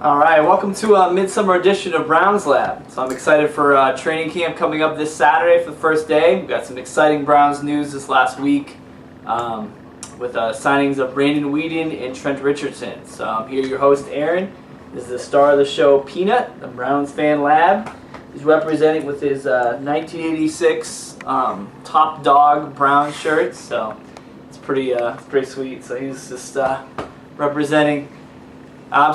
All right, welcome to a midsummer edition of Browns Lab. So I'm excited for training camp coming up this Saturday for the first day. We've got some exciting Browns news this last week with signings of Brandon Weeden and Trent Richardson. So I'm here, your host Aaron. This is the star of the show, Peanut, the Browns Fan Lab. He's representing with his 1986 Top Dog Brown shirt, so it's pretty sweet. So he's just representing.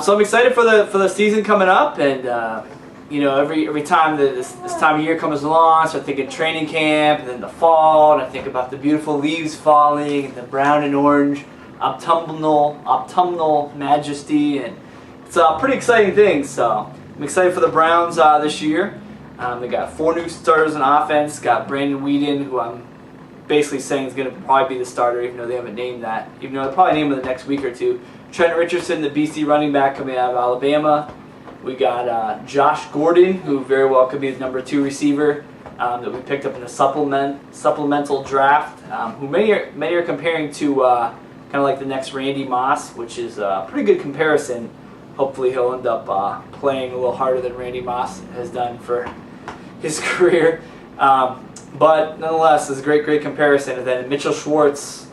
So I'm excited for the season coming up, and you know, every time this time of year comes along, I start thinking training camp, and then the fall, and I think about the beautiful leaves falling, and the brown and orange autumnal majesty, and it's pretty exciting things. So I'm excited for the Browns this year. They got 4 new starters on offense. Got Brandon Weeden, who I'm basically saying is going to probably be the starter, even though they haven't named that. Even though they'll probably name him the next week or two. Trent Richardson, the BC running back coming out of Alabama. We got Josh Gordon, who very well could be the number 2 receiver that we picked up in the supplemental draft, who many are comparing to kind of like the next Randy Moss, which is a pretty good comparison. Hopefully he'll end up playing a little harder than Randy Moss has done for his career. But nonetheless, it's a great comparison. And then Mitchell Schwartz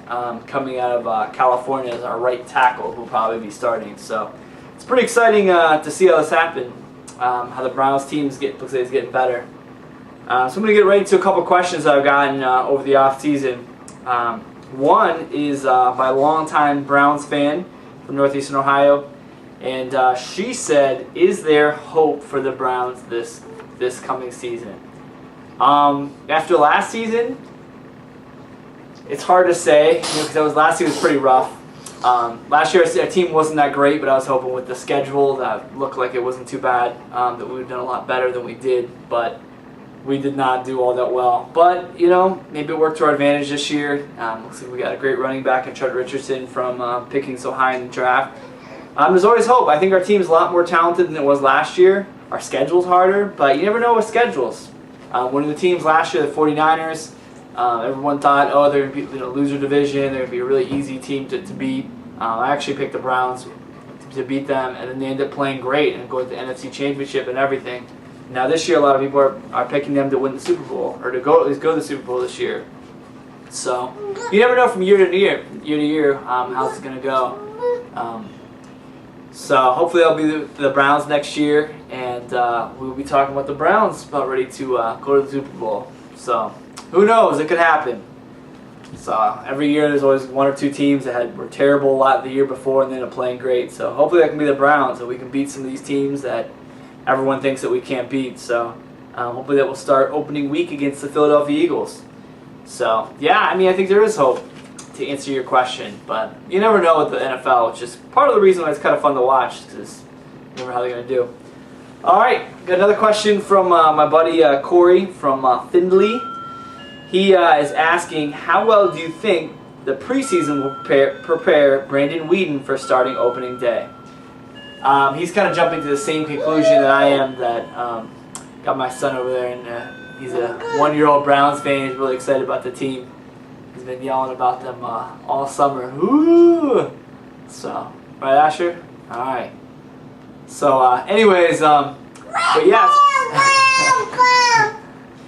coming out of California as our right tackle, who will probably be starting. So it's pretty exciting to see how this happen, how the Browns team looks like it's getting better. So I'm going to get right into a couple questions I've gotten over the offseason. One is by a longtime Browns fan from Northeastern Ohio, and she said, "Is there hope for the Browns this coming season?" After last season, it's hard to say, because last year was pretty rough. Last year our team wasn't that great, but I was hoping with the schedule that looked like it wasn't too bad, that we would have done a lot better than we did, but we did not do all that well. But, you know, maybe it worked to our advantage this year. Looks like we got a great running back in Trent Richardson from picking so high in the draft. There's always hope. I think our team is a lot more talented than it was last year. Our schedule's harder, but you never know with schedules. One of the teams last year, the 49ers, everyone thought, oh, they're going to be loser division, they're going to be a really easy team to beat. I actually picked the Browns to beat them, and then they ended up playing great and going to the NFC Championship and everything. Now this year, a lot of people are picking them to win the Super Bowl, or to at least go to the Super Bowl this year. So you never know from year to year how it's going to go. So hopefully that'll be the Browns next year, and we'll be talking about the Browns about ready to go to the Super Bowl. So who knows? It could happen. So every year there's always 1 or 2 teams that were terrible a lot the year before and then are playing great. So hopefully that can be the Browns, and we can beat some of these teams that everyone thinks that we can't beat. So hopefully that will start opening week against the Philadelphia Eagles. So yeah, I mean, I think there is hope, to answer your question, but you never know with the NFL, which is part of the reason why it's kind of fun to watch, because you never know how they're going to do. All right, got another question from my buddy Corey from Findlay. He is asking, how well do you think the preseason will prepare Brandon Weeden for starting opening day? He's kind of jumping to the same conclusion that I am, that got my son over there, and he's a 1-year-old Browns fan. He's really excited about the team. He's been yelling about them all summer. Ooh! So, right, Asher? All right. So, anyways, but yes.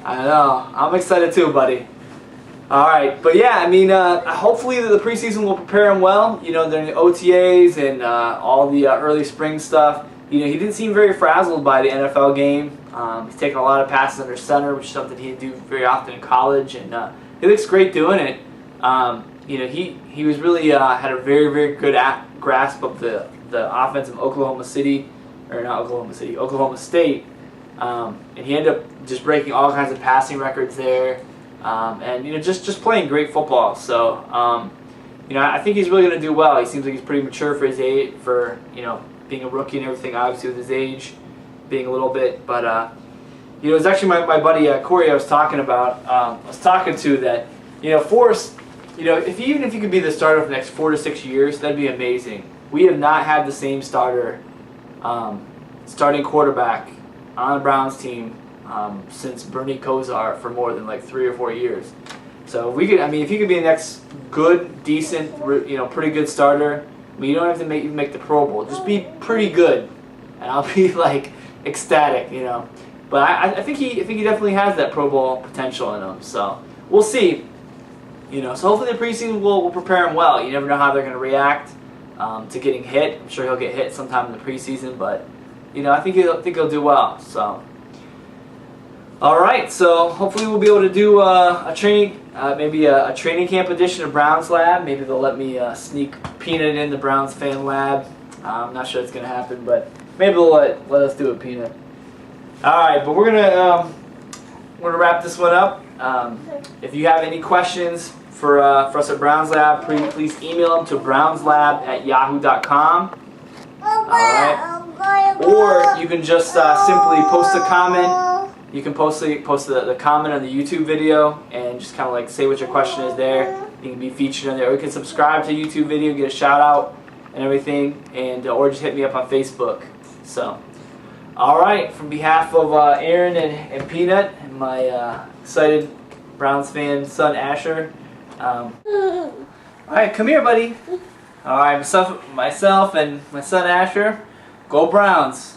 I know. I'm excited too, buddy. All right, but yeah, I mean, hopefully the preseason will prepare him well. You know, the OTAs and all the early spring stuff. You know, he didn't seem very frazzled by the NFL game. He's taking a lot of passes under center, which is something he didn't do very often in college, and he looks great doing it. You know, he was really had a very good grasp of the offense of Oklahoma State, and he ended up just breaking all kinds of passing records there, and you know, just playing great football. So you know, I think he's really going to do well. He seems like he's pretty mature for his age, for, you know, being a rookie and everything. Obviously with his age being a little bit, but you know, it was actually my buddy Corey I was talking to, that, you know, Forrest, you know, even if you could be the starter for the next 4 to 6 years, that'd be amazing. We have not had the same starting quarterback on the Browns team since Bernie Kosar for more than like 3 or 4 years. So if you could be the next good, decent, you know, pretty good starter. I mean, you don't have to make the Pro Bowl. Just be pretty good. and I'll be like ecstatic, you know. But I think he definitely has that Pro Bowl potential in him. So we'll see. You know, so hopefully the preseason will prepare him well. You never know how they're going to react to getting hit. I'm sure he'll get hit sometime in the preseason, but you know, I think he'll do well. So, all right. So hopefully we'll be able to do a training, maybe a training camp edition of Browns Lab. Maybe they'll let me sneak Peanut in the Browns fan lab. I'm not sure it's going to happen, but maybe they'll let us do it, Peanut. All right, but we're gonna wrap this one up. If you have any questions for us at Browns Lab, please email them to brownslab@yahoo.com. Alright. Or you can just simply post a comment. You can post the comment on the YouTube video and just kind of like say what your question is there. You can be featured on there. Or you can subscribe to the YouTube video, get a shout out and everything, and or just hit me up on Facebook. So, alright, from behalf of Aaron and Peanut and my excited Browns fan son Asher. Alright, come here, buddy. Alright, myself and my son Asher. Go Browns.